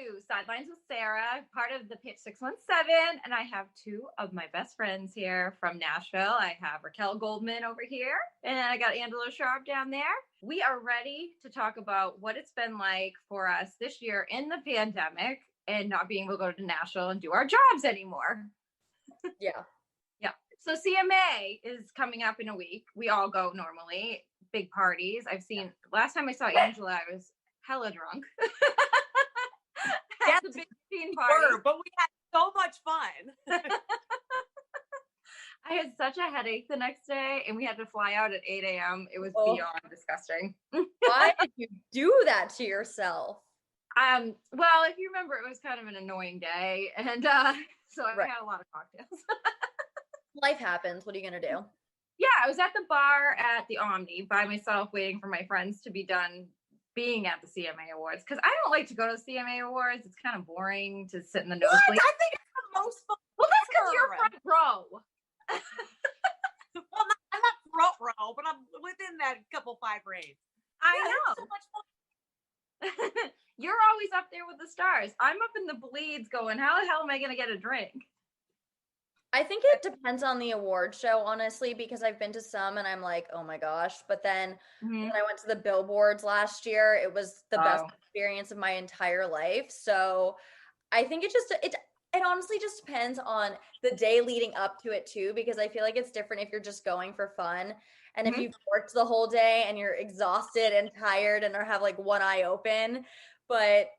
to Sidelines with Sarah, part of the Pitch 617, and I have two of my best friends here from Nashville. I have Raquel Goldman over here, and I got Angela Sharpe down there. We are ready to talk about what it's been like for us this year in the pandemic and not being able to go to Nashville and do our jobs anymore. Yeah. Yeah. So CMA is coming up in a week. We all go normally, big parties. Last time I saw Angela, I was hella drunk. Yes, the big teen party. but we had so much fun. I had such a headache the next day, and we had to fly out at 8 a.m. It was beyond disgusting. Why did you do that to yourself? Well, if you remember, it was kind of an annoying day, and so I had a lot of cocktails. Life happens. What are you gonna do? Yeah, I was at the bar at the Omni by myself, waiting for my friends to be done being at the CMA Awards, because I don't like to go to the CMA Awards. It's kind of boring to sit in the nosebleed. I think it's the most fun. Well, that's because you're front row. Well, I'm not front row, but I'm within that couple 5 rays. I know. So much fun. You're always up there with the stars. I'm up in the bleeds going, how the hell am I going to get a drink? I think it depends on the award show, honestly, because I've been to some and I'm like, oh my gosh. But then when I went to the billboards last year, it was the best experience of my entire life. So I think it honestly just depends on the day leading up to it too, because I feel like it's different if you're just going for fun. And if you've worked the whole day and you're exhausted and tired and or have like one eye open. But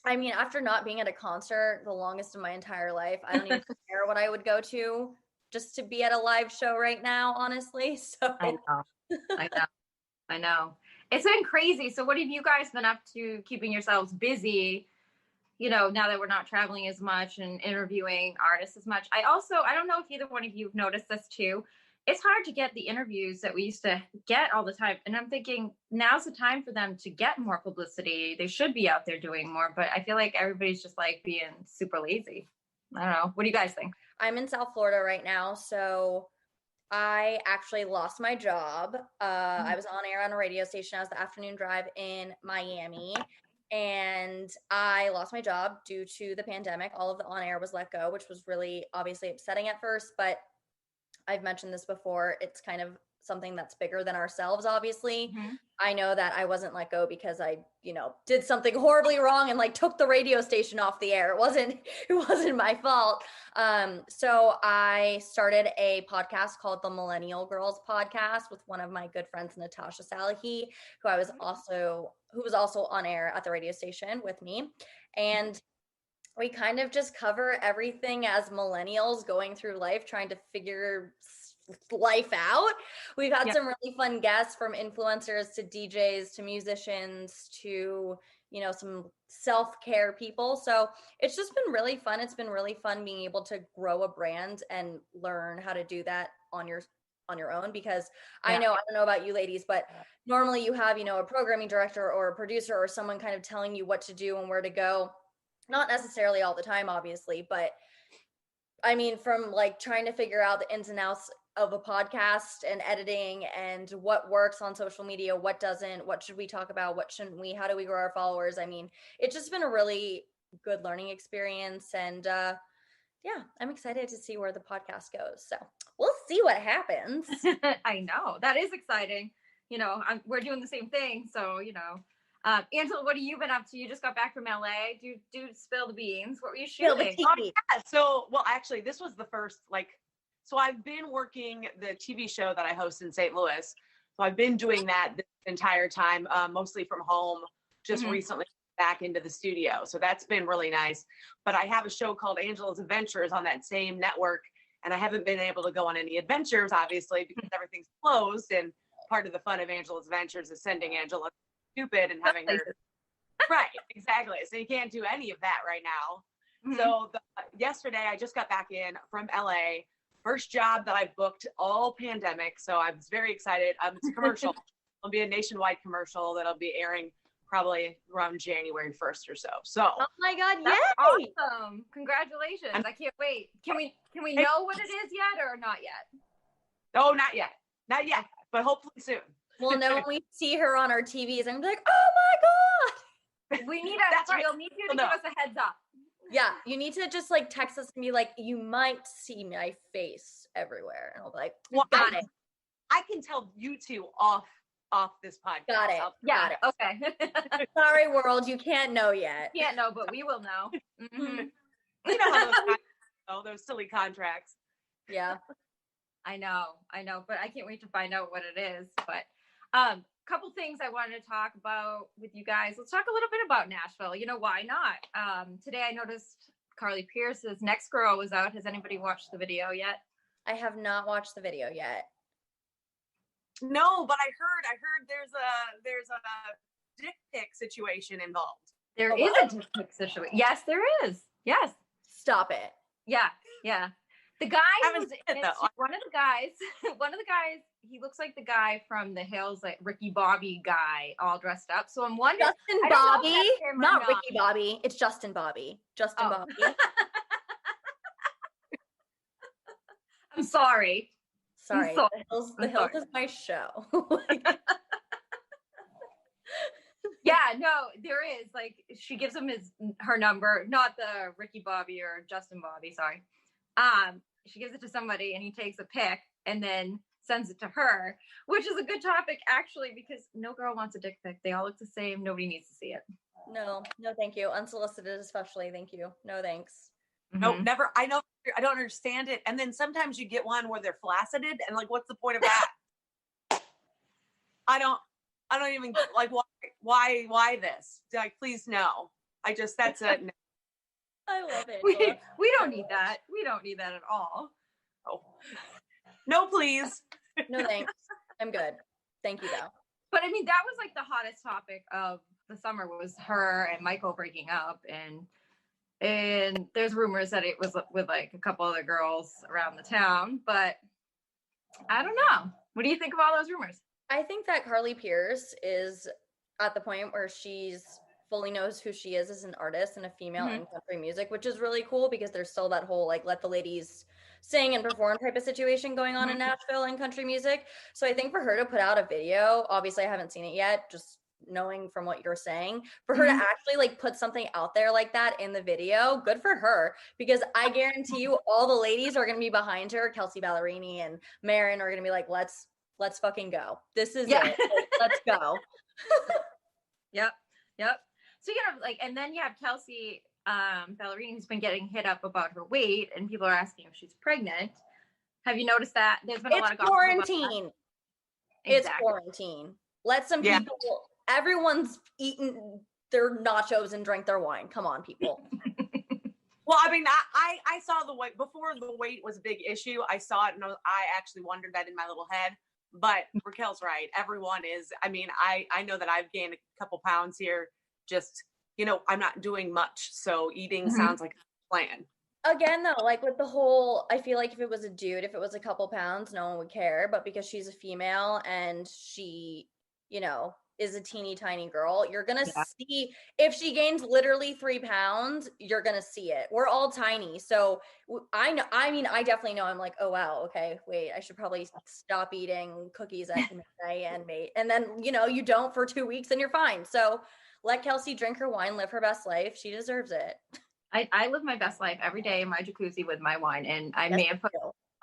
I mean, after not being at a concert the longest of my entire life, I don't even care what I would go to just to be at a live show right now, honestly. So I know. It's been crazy. So what have you guys been up to keeping yourselves busy, now that we're not traveling as much and interviewing artists as much? I don't know if either one of you have noticed this too. It's hard to get the interviews that we used to get all the time. And I'm thinking now's the time for them to get more publicity. They should be out there doing more, but I feel like everybody's just like being super lazy. I don't know. What do you guys think? I'm in South Florida right now. So I actually lost my job. I was on air on a radio station. I was the afternoon drive in Miami. And I lost my job due to the pandemic. All of the on air was let go, which was really obviously upsetting at first, but I've mentioned this before. It's kind of something that's bigger than ourselves, obviously. I know that I wasn't let go because I, did something horribly wrong and like took the radio station off the air. It wasn't my fault. So I started a podcast called the Millennial Girls Podcast with one of my good friends, Natasha Salahi, who was also on air at the radio station with me. And we kind of just cover everything as millennials going through life, trying to figure life out. We've had some really fun guests, from influencers to DJs to musicians to, some self-care people. So it's just been really fun. It's been really fun being able to grow a brand and learn how to do that on your own, because I don't know about you ladies, but normally you have, a programming director or a producer or someone kind of telling you what to do and where to go. Not necessarily all the time, obviously, but I mean, from like trying to figure out the ins and outs of a podcast and editing and what works on social media, what doesn't, what should we talk about, what shouldn't we, how do we grow our followers? I mean, it's just been a really good learning experience. And I'm excited to see where the podcast goes. So we'll see what happens. I know. That is exciting. We're doing the same thing. So, Angela, what have you been up to? You just got back from LA. Do spill the beans. What were you shooting? Actually, this was the first, so I've been working the TV show that I host in St. Louis. So I've been doing that this entire time, mostly from home, just recently back into the studio. So that's been really nice. But I have a show called Angela's Adventures on that same network. And I haven't been able to go on any adventures, obviously, because everything's closed. And part of the fun of Angela's Adventures is sending Angela stupid and having her right, exactly. So you can't do any of that right now. So yesterday I just got back in from LA, first job that I've booked all pandemic. So I was very excited. It's a commercial. It'll be a nationwide commercial that'll be airing probably around January 1st or so. Oh my God, that's awesome. Congratulations. I can't wait. Can we know what it is yet or not yet? Oh, not yet, but hopefully soon. We'll know when we see her on our TVs and be like, oh my God. We need That's right. we'll need you to give us a heads up. Yeah, you need to just like text us and be like, you might see my face everywhere. And I'll be like, Well, got it. I can tell you two off this podcast. Got it. Yeah. Okay. Sorry, world, you can't know yet. Can't know, but we will know. Mm-hmm. You know how those silly contracts. Yeah. I know, but I can't wait to find out what it is. But couple things I wanted to talk about with you guys. Let's talk a little bit about Nashville. You know, why not? Today I noticed Carly Pierce's Next Girl was out. Has anybody watched the video yet? I have not watched the video yet. No, but I heard there's a dick pic situation involved. There is a dick pic situation. Yes, there is. Yes. Stop it. Yeah. The guy who's one of the guys, he looks like the guy from The Hills, like Ricky Bobby guy, all dressed up. So I'm wondering, Justin Bobby, not Ricky Bobby. It's Justin Bobby. Bobby. I'm sorry. Sorry. The Hills is my show. Yeah, no, there is. Like, she gives him her number, not the Ricky Bobby or Justin Bobby, sorry. She gives it to somebody and he takes a pic and then sends it to her, which is a good topic actually, because no girl wants a dick pic. They all look the same. Nobody needs to see it. No, thank you. Unsolicited especially, thank you. No thanks. Mm-hmm. No, never. I know. I don't understand it. And then sometimes you get one where they're flaccided and like, what's the point of that? I don't even like why this? Like, please no. That's a no. I love it. We don't need that. We don't need that at all. Oh. No, please. No, thanks. I'm good. Thank you, though. But I mean, that was like the hottest topic of the summer was her and Michael breaking up, and there's rumors that it was with like a couple other girls around the town. But I don't know. What do you think of all those rumors? I think that Carly Pierce is at the point where she's fully knows who she is as an artist and a female in country music, which is really cool because there's still that whole like let the ladies sing and perform type of situation going on in Nashville and country music. So I think for her to put out a video, obviously I haven't seen it yet, just knowing from what you're saying, for her to actually like put something out there like that in the video, good for her, because I guarantee you all the ladies are going to be behind her. Kelsey Ballerini and Marin are going to be like, let's fucking go. This is it. Let's go. Yep. So, you know, like, and then you have Kelsey Ballerini, who's been getting hit up about her weight, and people are asking if she's pregnant. Have you noticed that? There's been a lot of quarantine. It's Exactly. quarantine. Let some people. Everyone's eaten their nachos and drank their wine. Come on, people. Well, I mean, I saw the weight before the weight was a big issue. I saw it and I actually wondered that in my little head. But Raquel's right. Everyone is. I mean, I know that I've gained a couple pounds here. Just, you know, I'm not doing much. So eating sounds like a plan. Again, though, like with the whole, I feel like if it was a dude, if it was a couple pounds, no one would care. But because she's a female and she, you know, is a teeny tiny girl, you're going to see, if she gains literally 3 pounds, you're going to see it. We're all tiny. So I definitely know. I'm like, oh, wow. Okay, wait, I should probably stop eating cookies at midnight and then, you know, you don't for 2 weeks and you're fine. So let Kelsey drink her wine, live her best life. She deserves it. I live my best life every day in my jacuzzi with my wine, and I may have put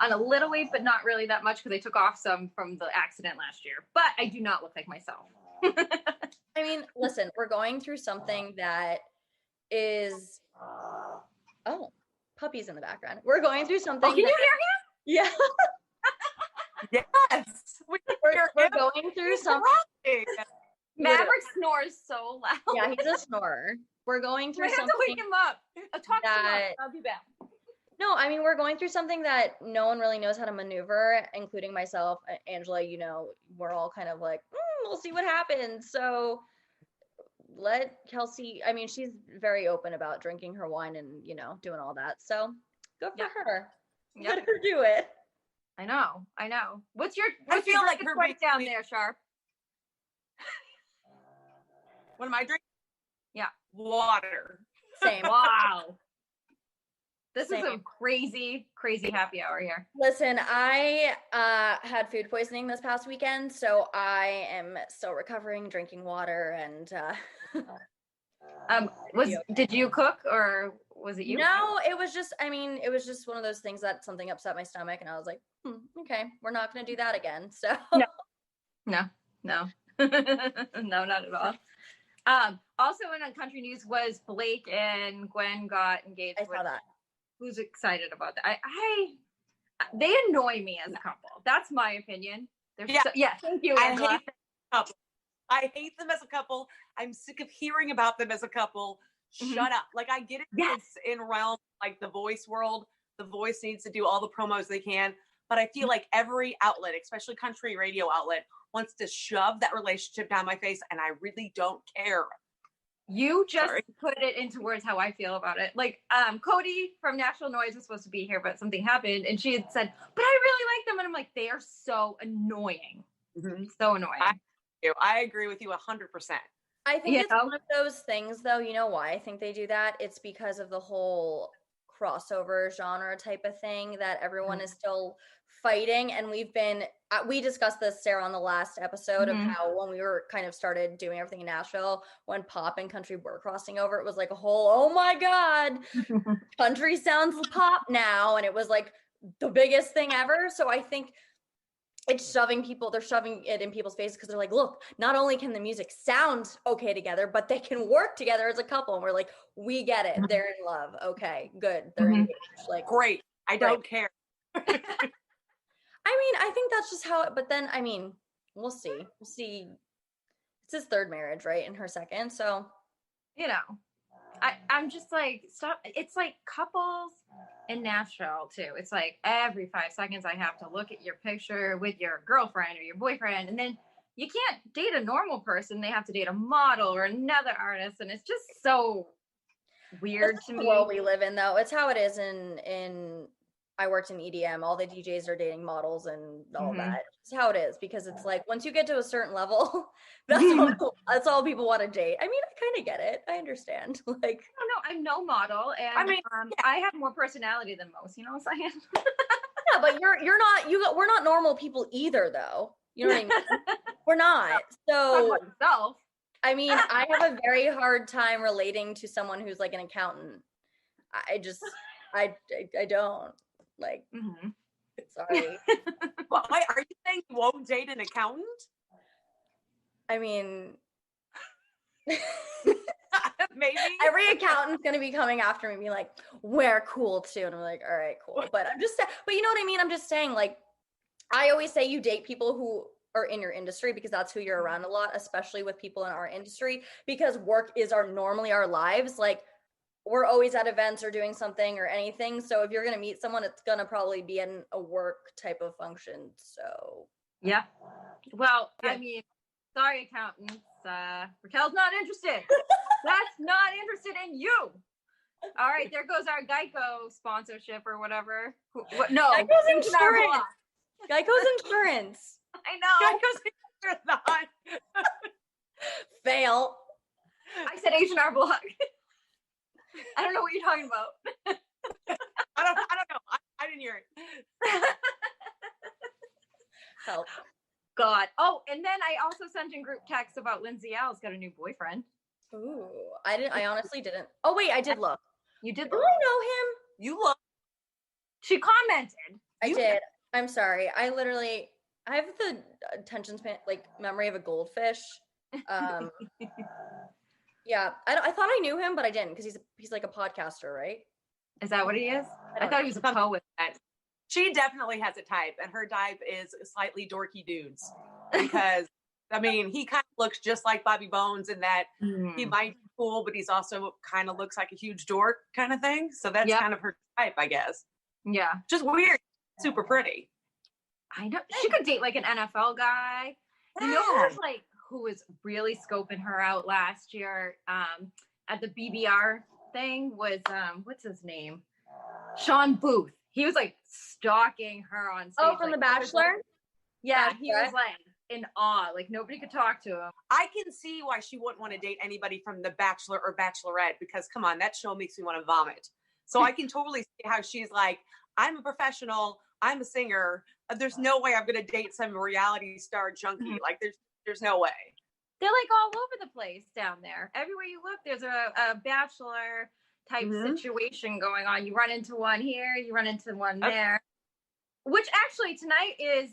on a little weight, but not really that much because I took off some from the accident last year. But I do not look like myself. I mean, listen, we're going through something that is puppies in the background. We're going through something. Oh, can you hear him? Yeah. Yes. We're going through something. Maverick snores so loud. Yeah, he's a snorer. We're going through something. I have to wake him up. Talk to him. I'll be back. No, I mean, we're going through something that no one really knows how to maneuver, including myself. Angela, you know, we're all kind of like, we'll see what happens. So let Kelsey, I mean, she's very open about drinking her wine and, you know, doing all that. So good for her. Let her do it. I know. What's your her right down there, Sharpe? What am I drinking? Yeah. Water. Same. Wow. This is a crazy happy hour here. Listen, I had food poisoning this past weekend, so I am still recovering, drinking water, and Did you cook or was it you? No, it was just one of those things that something upset my stomach, and I was like, okay, we're not going to do that again. So No, no, not at all. Also in country news was Blake and Gwen got engaged. I saw that. Who's excited about that? They annoy me as a couple. That's my opinion. Thank you, Angela. I hate them as a couple. I'm sick of hearing about them as a couple. Shut up. Like, I get it. Yes. It's in realm, like the Voice world. The Voice needs to do all the promos they can. But I feel like every outlet, especially country radio outlet, wants to shove that relationship down my face. And I really don't care. You just put it into words how I feel about it. Like, Cody from National Noise was supposed to be here, but something happened. And she had said, but I really like them. And I'm like, they are so annoying. Mm-hmm. So annoying. I agree with you 100%. I think it's one of those things, though. You know why I think they do that? It's because of the whole crossover genre type of thing that everyone is still fighting. And we discussed this, Sarah, on the last episode of how when we were kind of started doing everything in Nashville, when pop and country were crossing over, it was like a whole, oh my God, country sounds pop now. And it was like the biggest thing ever. So I think they're shoving it in people's faces because they're like, look, not only can the music sound okay together, but they can work together as a couple. And we're like, we get it. They're in love. Okay, good. They're engaged. Like, great. I don't care. I mean, I think that's just how but then, I mean, we'll see. It's his third marriage, right? And her second. So, you know, I'm just like, stop. It's like couples in Nashville too. It's like every 5 seconds I have to look at your picture with your girlfriend or your boyfriend. And then you can't date a normal person. They have to date a model or another artist. And it's just so weird to me. The world we live in, though. It's how it is in I worked in EDM. All the DJs are dating models and all that. It's how it is, because it's like once you get to a certain level, that's all people want to date. I mean, I kind of get it. I understand. Like, I don't know. I'm no model, and I mean, I have more personality than most. You know what I'm saying? Yeah, but you're not. We're not normal people either, though. You know what I mean? We're not. So, I mean, I have a very hard time relating to someone who's like an accountant. I don't. Like, sorry. Well, wait, are you saying you won't date an accountant? I mean, maybe every accountant's gonna be coming after me, being like, "We're cool too," and I'm like, "All right, cool." But but you know what I mean? I'm just saying, like, I always say you date people who are in your industry because that's who you're around a lot, especially with people in our industry, because work is normally our lives. Like, we're always at events or doing something or anything. So if you're going to meet someone, it's going to probably be in a work type of function. So. Yeah. Well, I mean, sorry, accountants. Raquel's not interested. That's not interested in you. All right. There goes our Geico sponsorship or whatever. No. Geico's insurance. Geico's insurance. I know. Geico's insurance. Fail. I said H&R Block. I don't know what you're talking about. I don't know. I didn't hear it. Help. God. Oh, and then I also sent in group text about Lindsay Al's got a new boyfriend. Ooh, I honestly didn't. Oh wait, I did look. You did look. Do I know him? You look. She commented. I did. I'm sorry. I have the attention span, like memory of a goldfish. Yeah, I thought I knew him, but I didn't, because he's like a podcaster, right? Is that what he is? I thought he was a poet. She definitely has a type, and her type is slightly dorky dudes. Because, I mean, he kind of looks just like Bobby Bones in that he might be cool, but he's also kind of looks like a huge dork kind of thing. So that's kind of her type, I guess. Yeah. Just weird. Super pretty. I know. She could date like an NFL guy. Yeah. You know who was really scoping her out last year at the BBR thing was, what's his name? Sean Booth. He was like stalking her on stage. Oh, from The Bachelor? Yeah, he was like in awe. Like nobody could talk to him. I can see why she wouldn't want to date anybody from The Bachelor or Bachelorette, because come on, that show makes me want to vomit. So I can totally see how she's like, I'm a professional, I'm a singer. There's no way I'm going to date some reality star junkie. Like there's no way. they're like all over the place down there. Everywhere you look, there's a bachelor type situation going on. You run into one here, you run into one there. Which actually tonight is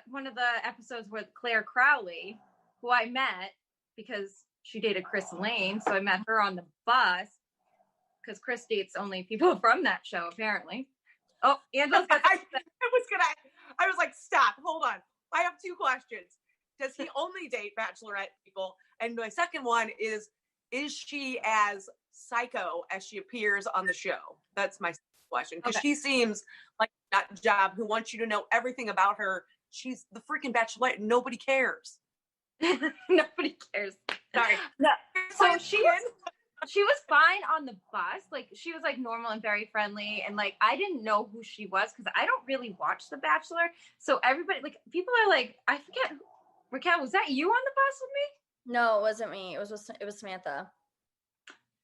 one of the episodes with Claire Crowley, who I met because she dated Chris Lane. So I met her on the bus because Chris dates only people from that show, apparently. Oh, Angela's got I was like, stop, hold on. I have two questions. Does he only date bachelorette people? And my second one is she as psycho as she appears on the show? That's my question. Because she seems like that job who wants you to know everything about her. She's the freaking bachelorette. Nobody cares. Nobody cares. Sorry. No. So she was fine on the bus. Like she was like normal and very friendly. And like I didn't know who she was because I don't really watch The Bachelor. So everybody, like people are like, I forget. Raquel, was that you on the bus with me? No, it wasn't me. It was Samantha.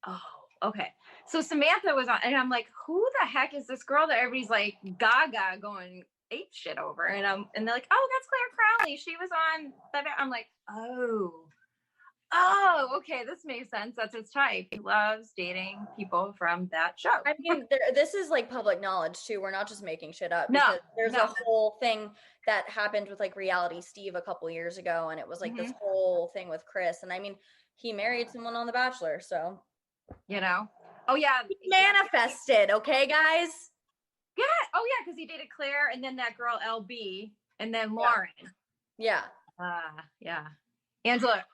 Oh, okay. So Samantha was on, and I'm like, who the heck is this girl that everybody's like gaga going ape shit over? And they're like, oh, that's Claire Crowley. She was on that. I'm like, oh, okay, this makes sense. That's his type. He loves dating people from that show. I mean, this is like public knowledge too. We're not just making shit up. No, there's a whole thing that happened with like Reality Steve a couple years ago, and it was like this whole thing with Chris. And I mean, he married someone on The Bachelor, so you know. Oh yeah, he manifested. Okay, guys. Yeah. Oh yeah, because he dated Claire, and then that girl LB, and then Lauren. Yeah. Yeah. Angela,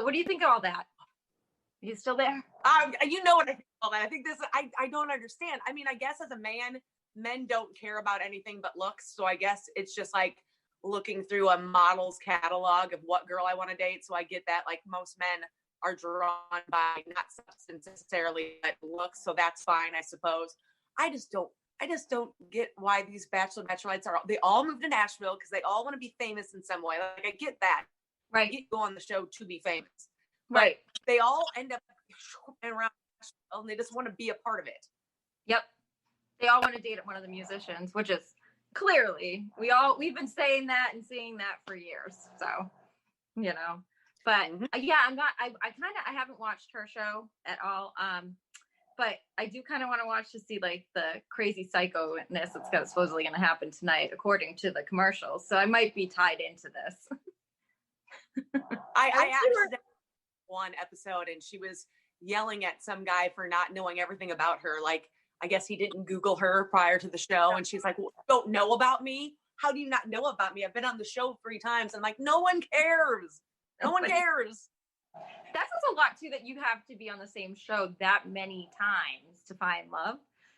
what do you think of all that? Are you still there? You know what I think of all that. I think I don't understand. I mean, I guess as a man, men don't care about anything but looks. So I guess it's just like looking through a model's catalog of what girl I want to date. So I get that like most men are drawn by not substance necessarily, but looks. So that's fine, I suppose. I just don't get why these bachelorettes they all moved to Nashville because they all want to be famous in some way. Like I get that. Right. You go on the show to be famous. Right. But they all end up around Nashville and they just want to be a part of it. Yep. They all want to date one of the musicians, which is clearly we've been saying that and seeing that for years. So, you know, but yeah, I haven't watched her show at all. But I do kind of want to watch to see like the crazy psycho-ness that's supposedly going to happen tonight, according to the commercials. So I might be tied into this. I actually one episode and she was yelling at some guy for not knowing everything about her. Like, I guess he didn't Google her prior to the show. And she's like, well, you don't know about me? How do you not know about me? I've been on the show 3 times. I'm like, no one cares. No one cares. That says a lot too, that you have to be on the same show that many times to find love.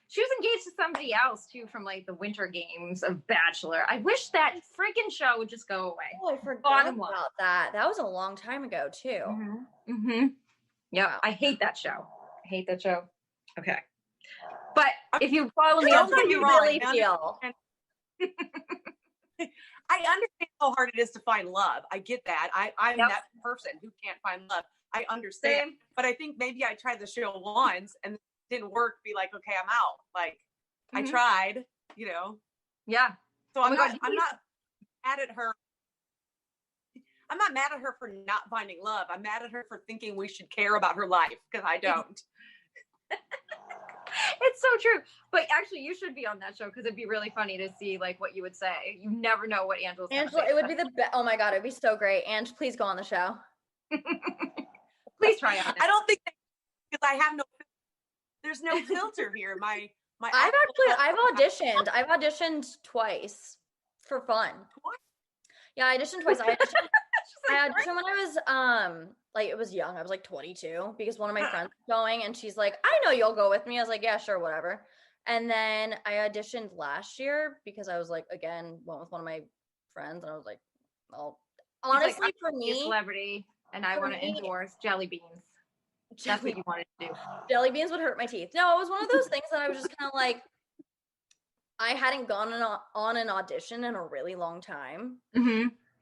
She was engaged to somebody else too from like the Winter Games of Bachelor. I wish that freaking show would just go away. Oh, I forgot about that. That was a long time ago too. Yeah, wow. I hate that show. Okay. But if you follow me, how you really feel. I understand how hard it is to find love. I get that. I'm that person who can't find love. I understand. Same. But I think maybe I tried the show once and it didn't work. Be like, okay, I'm out. Like I tried, you know. Yeah. So I'm not mad at her. I'm not mad at her for not finding love. I'm mad at her for thinking we should care about her life because I don't. It's so true. But actually, you should be on that show because it'd be really funny to see like what you would say. You never know what Angela, it would be the best. Oh my God, it'd be so great. Ange, please go on the show. Please try on it. I don't think because I have there's no filter here. I've auditioned. I've auditioned twice for fun. What? Yeah, I auditioned twice. I auditioned when I was like it was young. I was like 22 because one of my friends was going and she's like, I know you'll go with me. I was like, yeah, sure, whatever. And then I auditioned last year because I was like, again, went with one of my friends and I was like, well, honestly, like, for me, a celebrity and I want to endorse jelly beans. That's what you wanted to do. Jelly beans would hurt my teeth. No, it was one of those things that I was just kind of like, I hadn't gone on an audition in a really long time.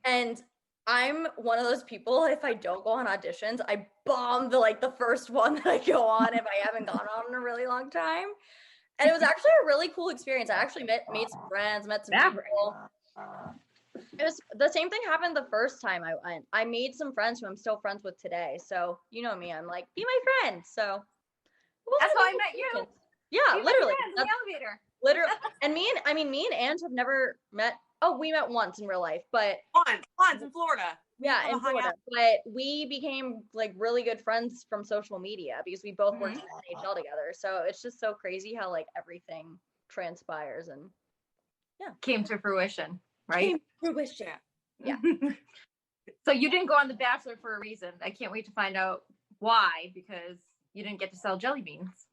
And I'm one of those people, if I don't go on auditions, I bomb the first one that I go on if I haven't gone on in a really long time. And it was actually a really cool experience. I actually made some friends, met some people. It was the same thing happened the first time I went. I made some friends who I'm still friends with today. So you know me, I'm like, be my friend. So That's how I met you. Yeah, We literally. met in the elevator. Literally. And me and Ange have never met. Oh, we met once in real life, but once in Florida. Yeah, in Florida. But we became like really good friends from social media because we both worked in NHL together. So it's just so crazy how like everything transpires and came to fruition, right? Came to fruition. Yeah. So you didn't go on The Bachelor for a reason. I can't wait to find out why, because you didn't get to sell jelly beans.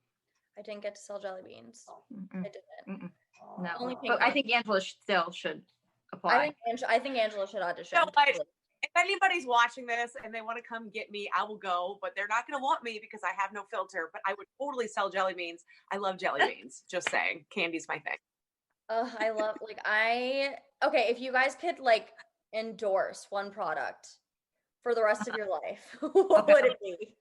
I didn't get to sell jelly beans. I didn't. No, but I think Angela still should apply. I think Angela should audition. No, if anybody's watching this and they want to come get me, I will go, but they're not going to want me because I have no filter, but I would totally sell jelly beans. I love jelly beans. Just saying. Candy's my thing. I love, okay, if you guys could like endorse one product for the rest of your life, what would it be?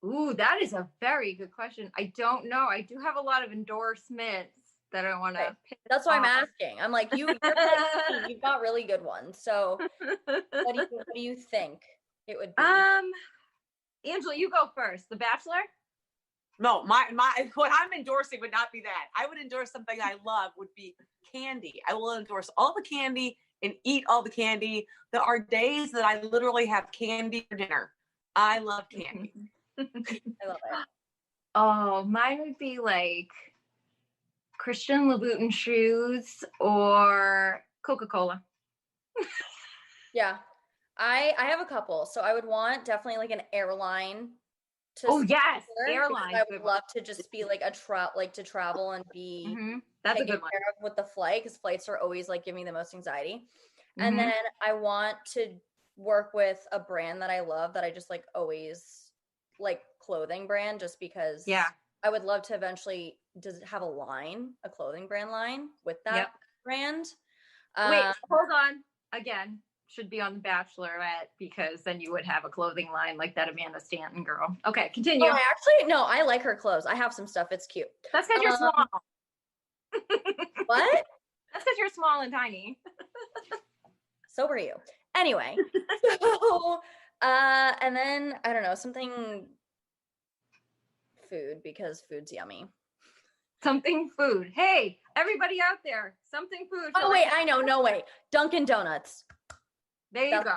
Ooh, that is a very good question. I don't know. I do have a lot of endorsements that I want to pick. That's why I'm asking. I'm like, you've got really good ones. So what do you think it would be? Angela, you go first. The Bachelor? No, my what I'm endorsing would not be that. I would endorse something I love would be candy. I will endorse all the candy and eat all the candy. There are days that I literally have candy for dinner. I love candy. I love it. Oh, mine would be like Christian Louboutin shoes or Coca-Cola. Yeah. I have a couple. So I would want definitely like an airline to yes, airline. I would love to just be like to travel and be that's a good one with the flight, because flights are always like giving me the most anxiety. And then I want to work with a brand that I love that I just like always like, clothing brand, just because I would love to eventually have a clothing brand line with that brand. Wait, hold on. Again, should be on The Bachelorette, because then you would have a clothing line like that Amanda Stanton girl. Okay, continue. Oh, I like her clothes. I have some stuff. It's cute. That's because you're small. What? That's because you're small and tiny. So were you. Anyway, so and then I don't know, something food, because food's yummy. Something food. Hey, everybody out there, something food. Oh wait, I know. No way. Dunkin' Donuts. There you go.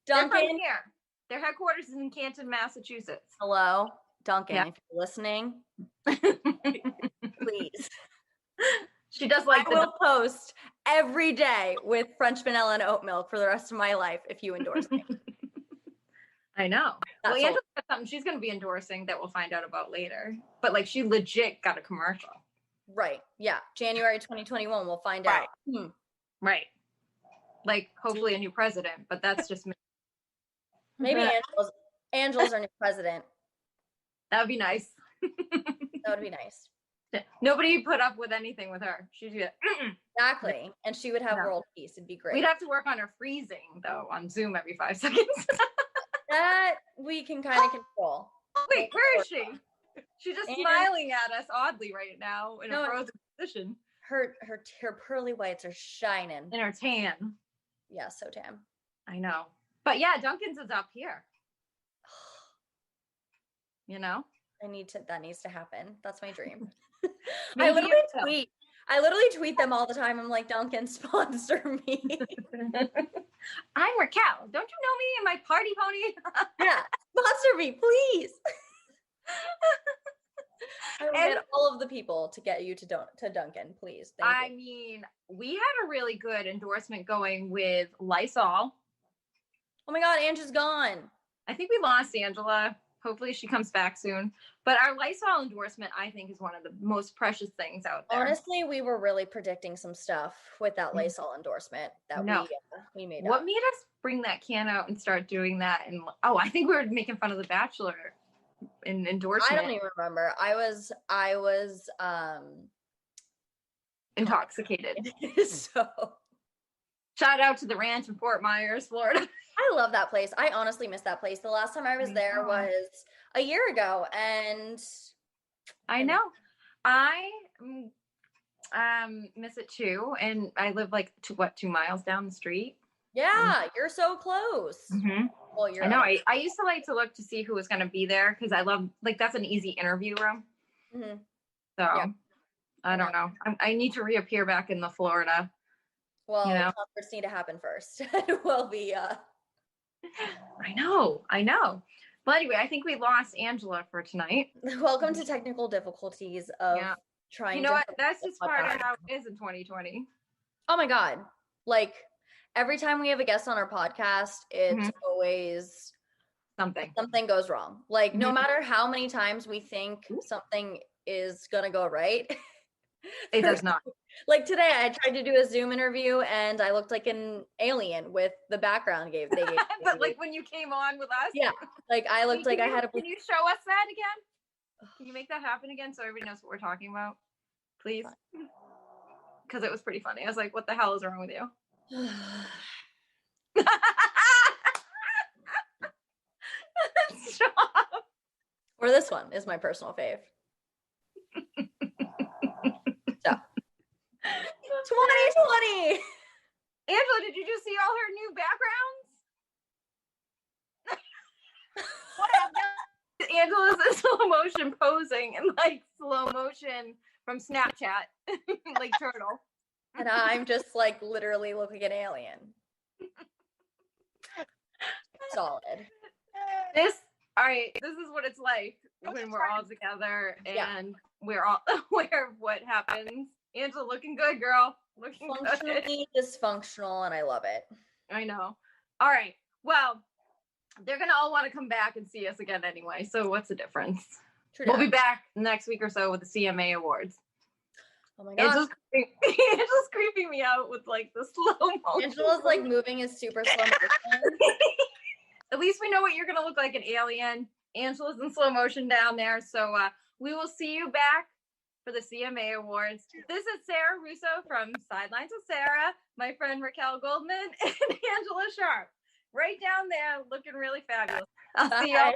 Dunkin'. They're from here. Their headquarters is in Canton, Massachusetts. Hello, Dunkin'. If you're listening, please. She does like. I will post every day with French vanilla and oat milk for the rest of my life if you endorse me. I know. Well, Angela's got something she's going to be endorsing that we'll find out about later. But like, she legit got a commercial. Right. Yeah. January 2021, we'll find out. Right. Like, hopefully a new president, but that's just me. Maybe Angela's our new president. That would be nice. That would be nice. Nobody put up with anything with her. She'd be like, exactly. And she would have world peace. It'd be great. We'd have to work on her freezing, though, on Zoom every 5 seconds. That we can kind of control. Wait, where is she? She's just smiling at us oddly right now in a frozen position. Her pearly whites are shining. And her tan. Yeah, so tan. I know. But yeah, Dunkin's is up here. You know? That needs to happen. That's my dream. I literally tweet them all the time. I'm like, Dunkin', sponsor me. I'm Raquel. Don't you know me and my party pony? Yeah, sponsor me, please. I will get all of the people to get you to Dunkin', please. Thank you. Mean, we had a really good endorsement going with Lysol. Oh my God, Angela's gone. I think we lost Angela. Hopefully she comes back soon. But our Lysol endorsement, I think, is one of the most precious things out there. Honestly, we were really predicting some stuff with that Lysol endorsement that we made. What made us bring that can out and start doing that? And I think we were making fun of The Bachelor in endorsement. I don't even remember. I was intoxicated. So shout out to the ranch in Fort Myers, Florida. I love that place. I honestly miss that place. The last time I was there was a year ago, and I know. I miss it too. And I live like 2 miles down the street. Yeah, you're so close. Mm-hmm. Well, you're I know. I used to like to look to see who was going to be there because I love, like, that's an easy interview room. Mm-hmm. So Yeah. I don't know. I need to reappear back in the Florida. Well, you know? concerts need to happen first. We'll be I know. But anyway, I think we lost Angela for tonight. Welcome to technical difficulties of trying. You know what? That's just part of how it is in 2020. Oh my God! Like every time we have a guest on our podcast, it's always something goes wrong. Like no matter how many times we think something is gonna go right, it does not. Like today, I tried to do a Zoom interview and I looked like an alien with the background they gave but like when you came on with us? Yeah. Like I looked like I had a... Can you show us that again? Can you make that happen again so everybody knows what we're talking about? Please? Because it was pretty funny. I was like, what the hell is wrong with you? Stop. Or this one is my personal fave. So. 2020. Angela, did you just see all her new backgrounds? What happened? Angela's in slow motion posing in like slow motion from Snapchat, like turtle. And I'm just like literally looking at an alien. Solid. All right, this is what it's like when we're all together and we're all aware of what happens. Angela, looking good, girl. Looking functionally good. Dysfunctional, and I love it. I know. All right. Well, they're gonna all want to come back and see us again anyway. So what's the difference? True. We'll be back next week or so with the CMA Awards. Oh my gosh. Angela's creeping me out with like the slow motion. Angela's like moving in super slow motion. At least we know what you're gonna look like, an alien. Angela's in slow motion down there. So we will see you back for the CMA Awards. This is Sarah Russo from Sidelines with Sarah, my friend Raquel Goldman, and Angela Sharpe. Right down there, looking really fabulous. I'll see y'all.